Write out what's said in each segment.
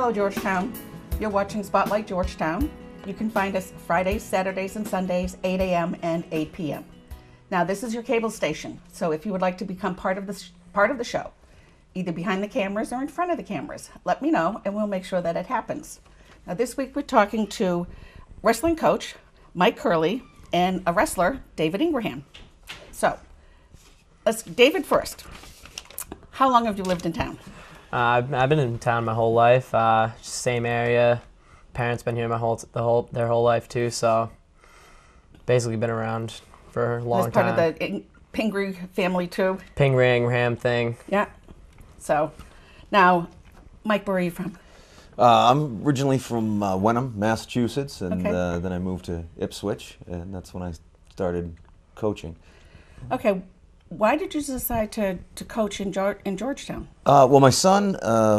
Hello, Georgetown. You're watching Spotlight Georgetown. You can find us Fridays, Saturdays, and Sundays, 8 a.m. and 8 p.m. Now, this is your cable station, so if you would like to become part of the show, either behind the cameras or in front of the cameras, let me know, and we'll make sure that it happens. Now, this week we're talking to wrestling coach Mike Curley and a wrestler, David Ingraham. So, David first. How long have you lived in town? I've been in town my whole life. Same area. Parents been here their whole life too. So basically been around for a long time. As part of the Pingree family too. Pingree Ingraham thing. Yeah. So now, Mike, where are you from? I'm originally from Wenham, Massachusetts, and Okay. then I moved to Ipswich, and that's when I started coaching. Okay. Why did you decide to coach in Georgetown? Well, my son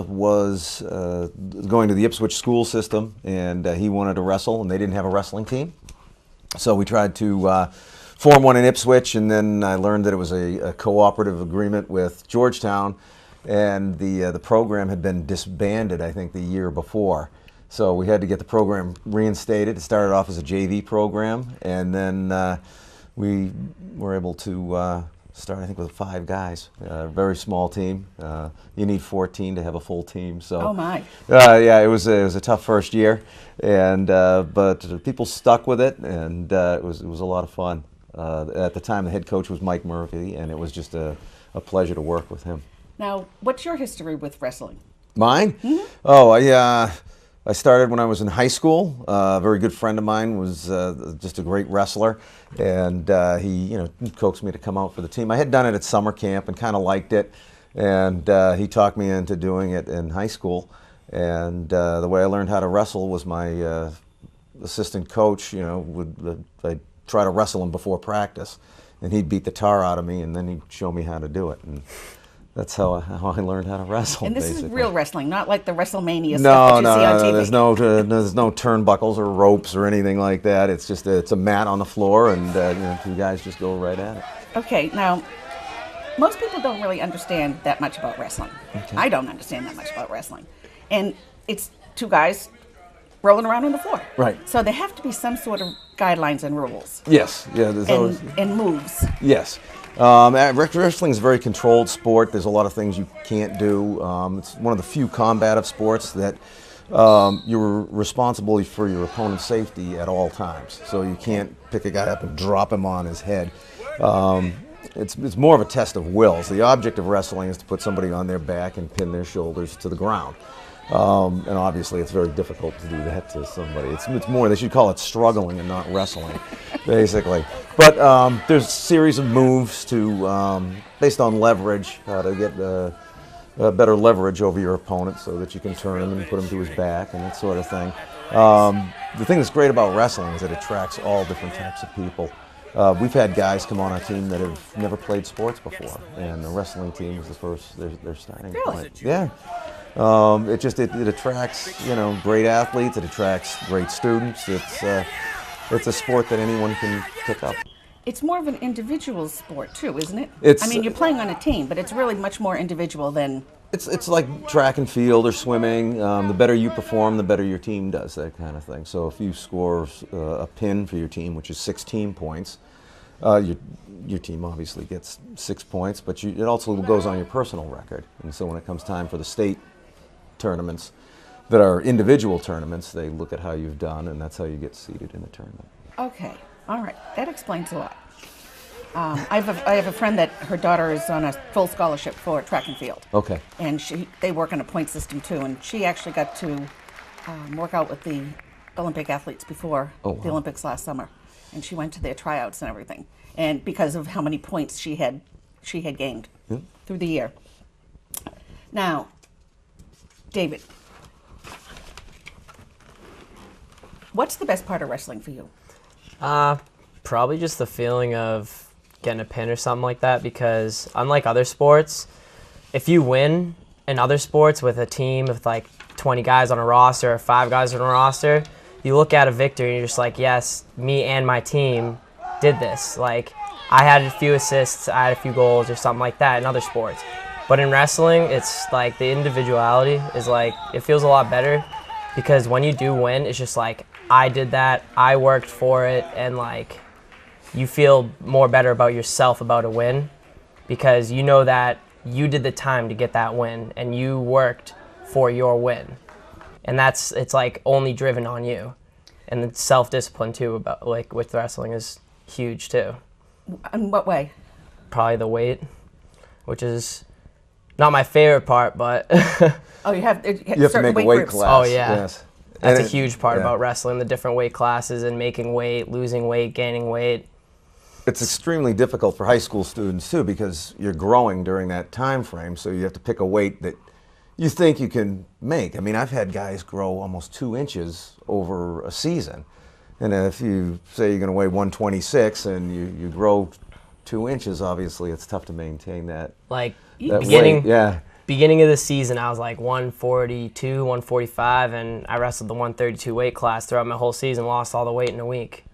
was going to the Ipswich school system, and he wanted to wrestle, and they didn't have a wrestling team. So we tried to form one in Ipswich, and then I learned that it was a cooperative agreement with Georgetown, and the program had been disbanded, I think, the year before. So we had to get the program reinstated. It started off as a JV program, and then we were able to start, I think, with 5 guys. Very small team. You need 14 to have a full team. So. Oh my. Yeah, it was a tough first year, and but people stuck with it, and it was a lot of fun. At the time, the head coach was Mike Murphy, and it was just a pleasure to work with him. Now, what's your history with wrestling? Mine? Mm-hmm. Oh, I started when I was in high school. A very good friend of mine was just a great wrestler, and he coaxed me to come out for the team. I had done it at summer camp and kind of liked it, and he talked me into doing it in high school. And the way I learned how to wrestle was my assistant coach. I'd try to wrestle him before practice, and he'd beat the tar out of me, and then he'd show me how to do it. And that's how I learned how to wrestle. And this basically is real wrestling, not like the WrestleMania stuff that you see on TV. There's no turnbuckles or ropes or anything like that. It's just it's a mat on the floor, and 2 guys just go right at it. Okay, now most people don't really understand that much about wrestling. Okay. I don't understand that much about wrestling, and it's 2 guys rolling around on the floor. Right. So there have to be some sort of guidelines and rules. Yes. Yeah. There's always. And moves. Yes. Wrestling is a very controlled sport. There's a lot of things you can't do. It's one of the few combative sports that you're responsible for your opponent's safety at all times. So you can't pick a guy up and drop him on his head. It's more of a test of wills. The object of wrestling is to put somebody on their back and pin their shoulders to the ground. And obviously it's very difficult to do that to somebody. It's more, they should call it struggling and not wrestling, basically. But there's a series of moves based on leverage, how to get better leverage over your opponent so that you can turn him and put him to his back and that sort of thing. The thing that's great about wrestling is it attracts all different types of people. We've had guys come on our team that have never played sports before, and the wrestling team is the first they're starting Really? point. Yeah. It attracts great athletes. It attracts great students. It's a sport that anyone can pick up. It's more of an individual sport too, isn't it? You're playing on a team, but it's really much more individual than. It's like track and field or swimming. The better you perform, the better your team does. That kind of thing. So if you score a pin for your team, which is 16 points, your team obviously gets 6 points, but it also goes on your personal record. And so when it comes time for the state tournaments that are individual tournaments, they look at how you've done, and that's how you get seeded in the tournament. Okay, all right, that explains a lot. I have a friend that her daughter is on a full scholarship for track and field. Okay. And they work on a point system too, and she actually got to work out with the Olympic athletes before the Olympics last summer, and she went to their tryouts and everything, and because of how many points she had gained through the year. Now, David, what's the best part of wrestling for you? Probably just the feeling of getting a pin or something like that, because unlike other sports, if you win in other sports with a team with like 20 guys on a roster or 5 guys on a roster, you look at a victory and you're just like, yes, me and my team did this. Like, I had a few assists, I had a few goals or something like that in other sports. But in wrestling, it's like the individuality is like, it feels a lot better because when you do win, it's just like, I did that, I worked for it, and like, you feel more better about yourself about a win because you know that you did the time to get that win and you worked for your win. And it's like only driven on you. And the self-discipline too about like with wrestling is huge too. In what way? Probably the weight, which is not my favorite part, but Oh, you have to make a weight groups. class. oh yeah. Yes. That's And a huge part yeah. about wrestling, the different weight classes and making weight, losing weight, gaining weight. It's extremely difficult for high school students too because you're growing during that time frame, so you have to pick a weight that you think you can make. I mean, I've had guys grow almost 2 inches over a season. And if you say you're going to weigh 126 and you grow 2 inches, obviously it's tough to maintain that. Like that beginning weight. Yeah. beginning of the season, I was like 142, 145, and I wrestled the 132 weight class throughout my whole season, lost all the weight in a week.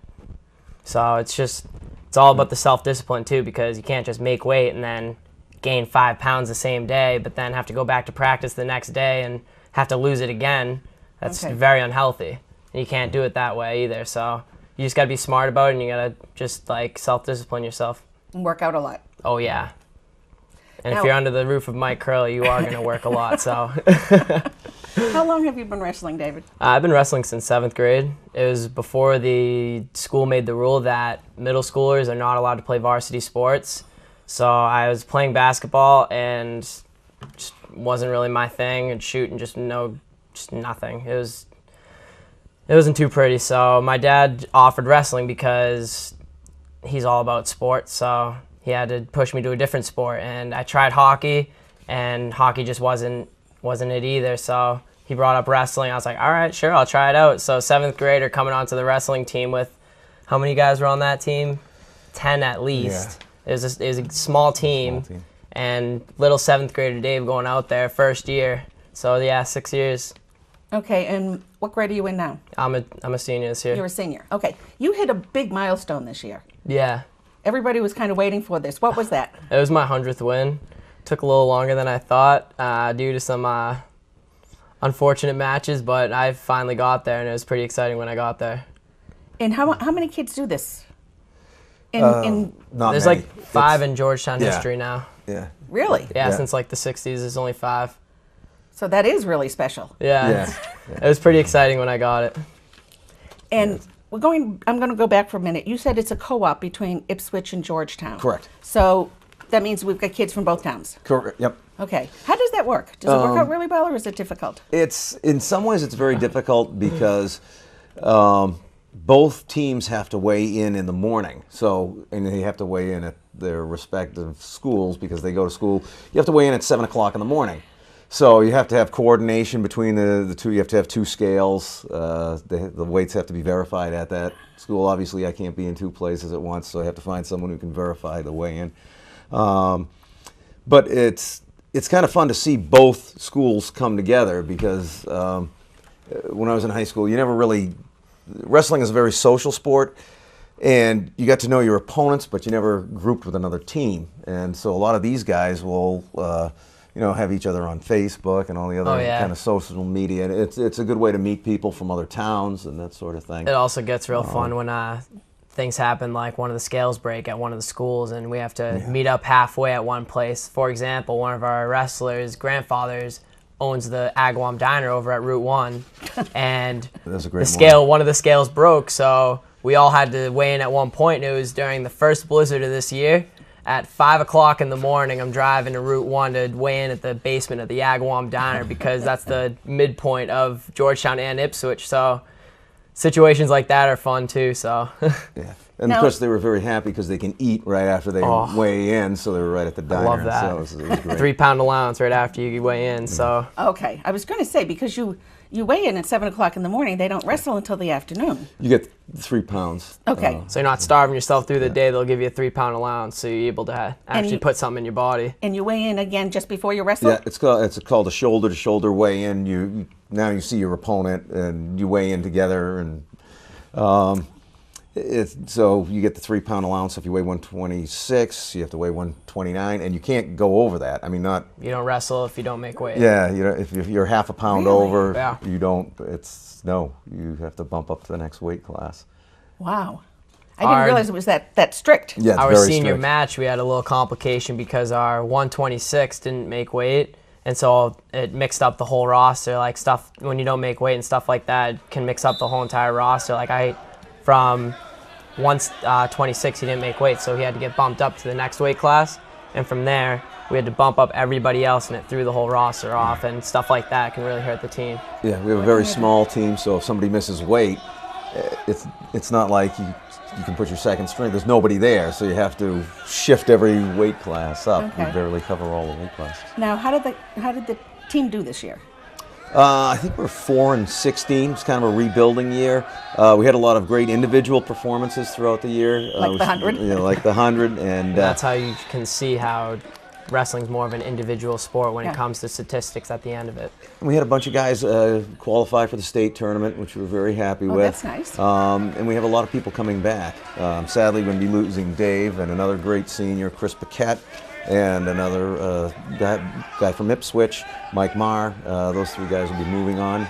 So it's all about the self-discipline too, because you can't just make weight and then gain 5 pounds the same day, but then have to go back to practice the next day and have to lose it again. That's very unhealthy. And you can't do it that way either. So you just got to be smart about it, and you got to just like self-discipline yourself. And work out a lot. Oh, yeah. And Now, if you're under the roof of Mike Curley, you are going to work a lot. So how long have you been wrestling, David? I've been wrestling since 7th grade. It was before the school made the rule that middle schoolers are not allowed to play varsity sports. So I was playing basketball and just wasn't really my thing, and shooting just nothing. It wasn't too pretty. So my dad offered wrestling because he's all about sports. So he had to push me to a different sport, and I tried hockey, and hockey just wasn't it either. So he brought up wrestling. I was like, all right, sure, I'll try it out. So 7th grader coming onto the wrestling team with, how many guys were on that team? 10 at least. Yeah. It was a small team, and little 7th grader Dave going out there first year. So yeah, 6 years. Okay, and what grade are you in now? I'm a senior this year. You're a senior. Okay, you hit a big milestone this year. Yeah. Everybody was kind of waiting for this. What was that? It was my 100th win. Took a little longer than I thought due to some unfortunate matches, but I finally got there, and it was pretty exciting when I got there. And how many kids do this? Not There's many. like 5 in Georgetown yeah. history now. Yeah. Really? Yeah, Yeah. since like the 60s, there's only 5. So that is really special. Yeah. It was pretty exciting when I got it. And I'm going to go back for a minute. You said it's a co-op between Ipswich and Georgetown. Correct. So that means we've got kids from both towns. Correct. Yep. Okay. How does that work? Does it work out really well, or is it difficult? It's in some ways it's very difficult because both teams have to weigh in the morning. So, and they have to weigh in at their respective schools because they go to school. You have to weigh in at 7 o'clock in the morning. So you have to have coordination between the two. You have to have 2 scales. The weights have to be verified at that school. Obviously, I can't be in 2 places at once, so I have to find someone who can verify the weigh-in. But it's kind of fun to see both schools come together because when I was in high school, you never really... Wrestling is a very social sport, and you got to know your opponents, but you never grouped with another team. And so a lot of these guys will... have each other on Facebook and all the other kind of social media. And it's a good way to meet people from other towns and that sort of thing. It also gets real fun when things happen, like one of the scales break at one of the schools and we have to meet up halfway at one place. For example, one of our wrestlers' grandfathers owns the Agawam Diner over at Route 1, and That's a great one of the scales broke, so we all had to weigh in at one point, and it was during the first blizzard of this year. At 5 o'clock in the morning, I'm driving to Route 1 to weigh in at the basement of the Agawam Diner because that's the midpoint of Georgetown and Ipswich. So situations like that are fun too. So Yeah. And of course, they were very happy because they can eat right after they weigh in, so they were right at the diner. I love that. So it was great. 3 pound allowance right after you weigh in. So Okay. I was going to say, because you weigh in at 7 o'clock in the morning, they don't wrestle until the afternoon. You get 3 pounds. Okay. so you're not starving yourself through the day. They'll give you a 3 pound allowance, so you're able to actually put something in your body. And you weigh in again just before you wrestle? Yeah, it's called a shoulder-to-shoulder weigh-in. Now you see your opponent and you weigh in together, and So you get the 3-pound allowance. If you weigh 126, you have to weigh 129, and you can't go over that. I mean, not. You don't wrestle if you don't make weight. Yeah, if you're half a pound Really? over, Yeah. you don't. You have to bump up to the next weight class. Wow. I didn't realize it was that strict. Yeah, it's Our very senior strict. match, we had a little complication because our 126 didn't make weight, and so it mixed up the whole roster. Like stuff when you don't make weight and stuff like that it can mix up the whole entire roster. Like from 126, he didn't make weight, so he had to get bumped up to the next weight class, and from there we had to bump up everybody else, and it threw the whole roster off, and stuff like that can really hurt the team. Yeah, we have a very small team, so if somebody misses weight, it's not like you can put your second string. There's nobody there, so you have to shift every weight class up. Okay. We barely cover all the weight classes. Now, how did the team do this year? I think we're 4-16. It's kind of a rebuilding year. We had a lot of great individual performances throughout the year. Like the 100? Yeah, like the 100. And That's how you can see how wrestling's more of an individual sport when Yeah. it comes to statistics at the end of it. we had a bunch of guys qualify for the state tournament, which we're very happy with. That's nice. And we have a lot of people coming back. Sadly, we're going to be losing Dave and another great senior, Chris Paquette, and another guy from Ipswich, Mike Marr. Those 3 guys will be moving on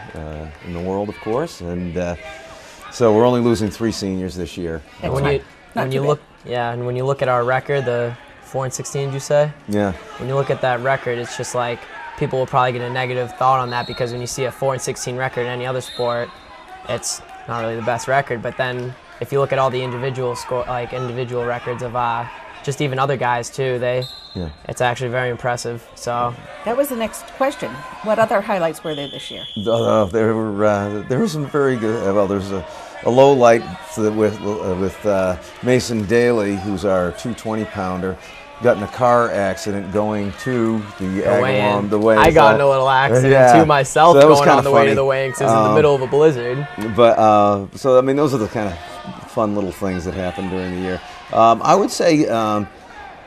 in the world, of course. And so we're only losing 3 seniors this year. That's When not- you not when too you bad. look and when you look at our record, the 4-16, you say? Yeah. When you look at that record, it's just like people will probably get a negative thought on that because when you see a 4-16 record in any other sport, it's not really the best record. But then if you look at all the individual individual records of just even other guys too, it's actually very impressive. So That was the next question. What other highlights were there this year? There were some very good. Well, there's a low light with Mason Daly, who's our 220-pounder, got in a car accident going to the Agawam, the weigh. I got in a little accident Yeah. too myself So that was going on kinda the way funny. to the weighing because it was in the middle of a blizzard. But so I mean, those are the kind of fun little things that happen during the year. I would say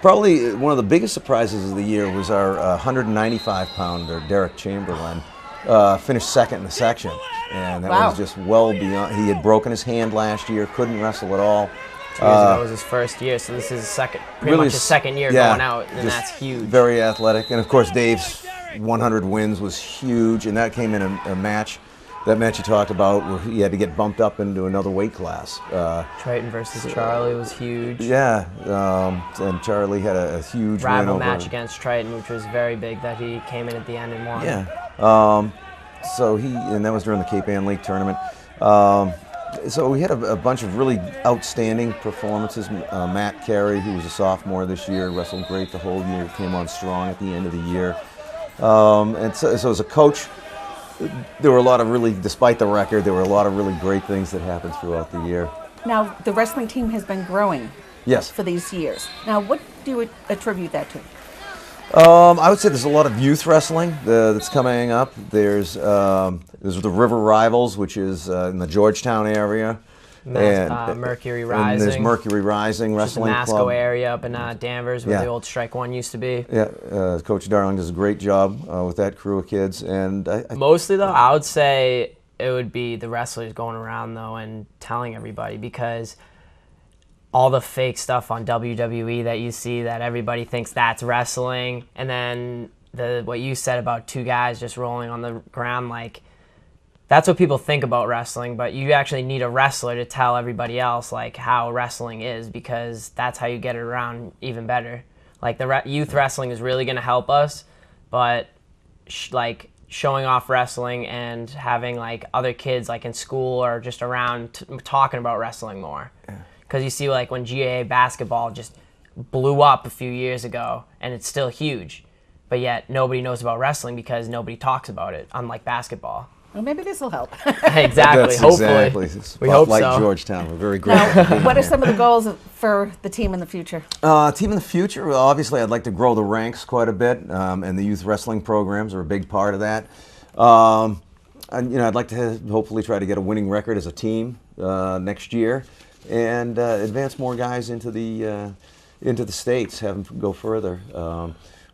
probably one of the biggest surprises of the year was our 195-pounder Derek Chamberlain finished second in the section, and that Wow. was just well beyond. He had broken his hand last year, couldn't wrestle at all. 2 years ago was his first year, so this is pretty much his second year going out, and just that's huge. Very athletic, and of course Dave's 100 wins was huge, and that came in a match. That match you talked about, where he had to get bumped up into another weight class. Triton versus Charlie was huge. Yeah, and Charlie had a huge win Rival over. match against Triton, which was very big that he came in at the end and won. Yeah. And that was during the Cape Ann League tournament. So we had a bunch of really outstanding performances. Matt Carey, who was a sophomore this year, wrestled great the whole year, came on strong at the end of the year. And so as a coach, there were a lot of despite the record, there were a lot of really great things that happened throughout the year. Now, the wrestling team has been growing Yes. for these years. Now, what do you attribute that to? I would say there's a lot of youth wrestling that's coming up. There's the River Rivals, which is in the Georgetown area. Mercury Rising. And there's Mercury Rising Just the Wrestling Masco Club. area up in Danvers, where Yeah. the old Strike One used to be. Yeah, Coach Darling does a great job with that crew of kids. And Mostly, though, I would say it would be the wrestlers going around, though, and telling everybody, because all the fake stuff on WWE that you see that everybody thinks that's wrestling, and then what you said about 2 guys just rolling on the ground, like, that's what people think about wrestling, but you actually need a wrestler to tell everybody else like how wrestling is, because that's how you get it around even better. Like the youth wrestling is really going to help us, but like showing off wrestling and having like other kids like in school or just around talking about wrestling more. Because you see like when GAA basketball just blew up a few years ago and it's still huge, but yet nobody knows about wrestling because nobody talks about it, unlike basketball. Well, maybe this will help. Exactly. That's Hopefully, exactly. we hope like so. Georgetown, we're very grateful. for Now, being what are here. some of the goals for the team in the future? Team in the future, well, obviously I'd like to grow the ranks quite a bit, and the youth wrestling programs are a big part of that. And, I'd like to hopefully try to get a winning record as a team next year, and advance more guys into the states, have them go further.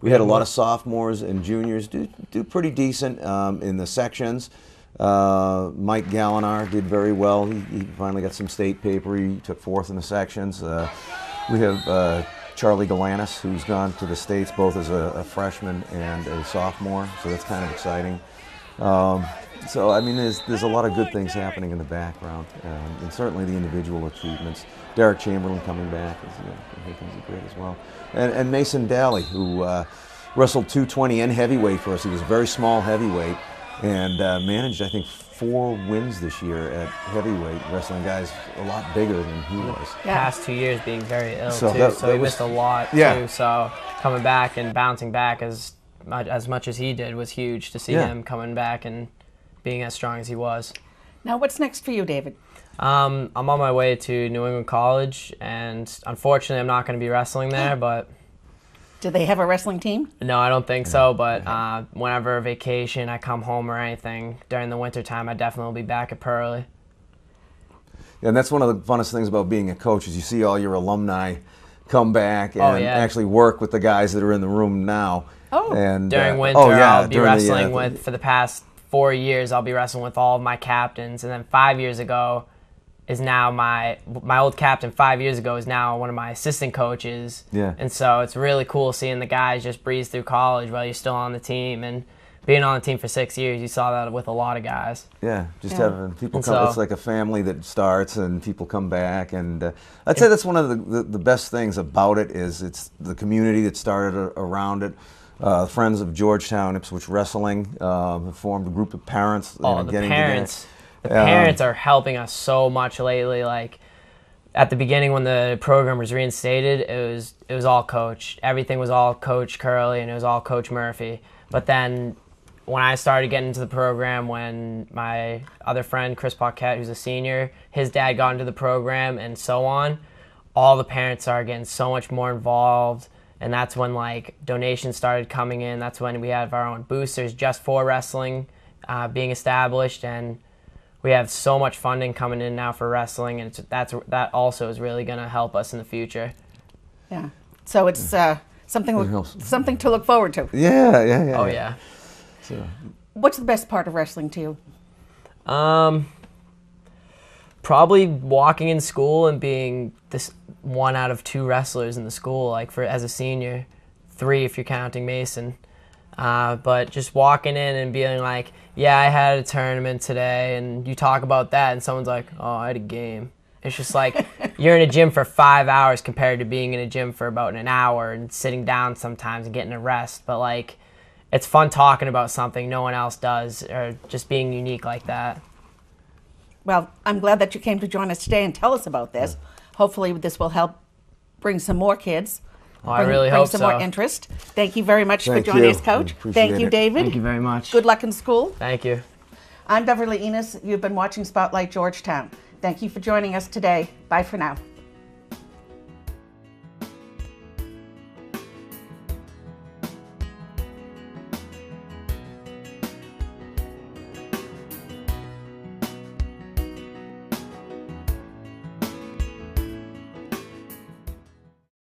We had a lot of sophomores and juniors do pretty decent in the sections. Mike Gallinar did very well. He finally got some state paper. He took 4th in the sections. We have Charlie Galanis, who's gone to the States both as a freshman and a sophomore, so that's kind of exciting. So, I mean, there's a lot of good things happening in the background, and certainly the individual achievements. Derek Chamberlain coming back, I think he's great as well. And Mason Daly, who wrestled 220 and heavyweight for us. He was a very small heavyweight and managed, I think, 4 wins this year at heavyweight, wrestling guys a lot bigger than he was. Past 2 years being very ill, So too, that so he was- missed a lot, Yeah. too. So coming back and bouncing back as much as he did was huge to see Yeah. him coming back and being as strong as he was. Now, what's next for you, David? I'm on my way to New England College, and unfortunately I'm not going to be wrestling there, but Do they have a wrestling team? no, I don't think so, but whenever vacation, I come home or anything during the winter time, I definitely will be back at Pearly. And that's one of the funnest things about being a coach is you see all your alumni come back and Oh, yeah. actually work with the guys that are in the room now. Oh. And, During winter, I'll be wrestling with, for the past 4 years, I'll be wrestling with all of my captains, and then 5 years ago is now my old captain 5 years ago is now one of my assistant coaches. Yeah. And so it's really cool seeing the guys just breeze through college while you're still on the team. And being on the team for 6 years, you saw that with a lot of guys. Yeah, just Yeah. having people And come. so- It's like a family that starts, and people come back. And I'd say that's one of the best things about it is it's the community that started around it. Friends of Georgetown Ipswich Wrestling have formed a group of parents. Oh, the getting parents. The together. parents are helping us so much lately. Like at the beginning when the program was reinstated, it was all Coach. Everything was all Coach Curley and it was all Coach Murphy. But then when I started getting into the program, when my other friend Chris Paquette, who's a senior, his dad got into the program and so on, all the parents are getting so much more involved. And that's when like donations started coming in. That's when we have our own boosters just for wrestling being established, and we have so much funding coming in now for wrestling, and that also is really going to help us in the future. Yeah. So it's something to look forward to. Yeah. Oh yeah. So, What's the best part of wrestling to you? Probably walking in school and being this 1 out of 2 wrestlers in the school, like as a senior, 3 if you're counting Mason. But just walking in and being like, yeah, I had a tournament today, and you talk about that, and someone's like, oh, I had a game. It's just like you're in a gym for 5 hours compared to being in a gym for about an hour and sitting down sometimes and getting a rest. But like, it's fun talking about something no one else does, or just being unique like that. Well, I'm glad that you came to join us today and tell us about this. Hopefully this will help bring some more kids. Oh, I really bring hope some so. more interest. Thank you very much Thank for joining you. us, Coach. Appreciate Thank you, it. David. Thank you very much. Good luck in school. Thank you. I'm Beverly Enos. You've been watching Spotlight Georgetown. Thank you for joining us today. Bye for now.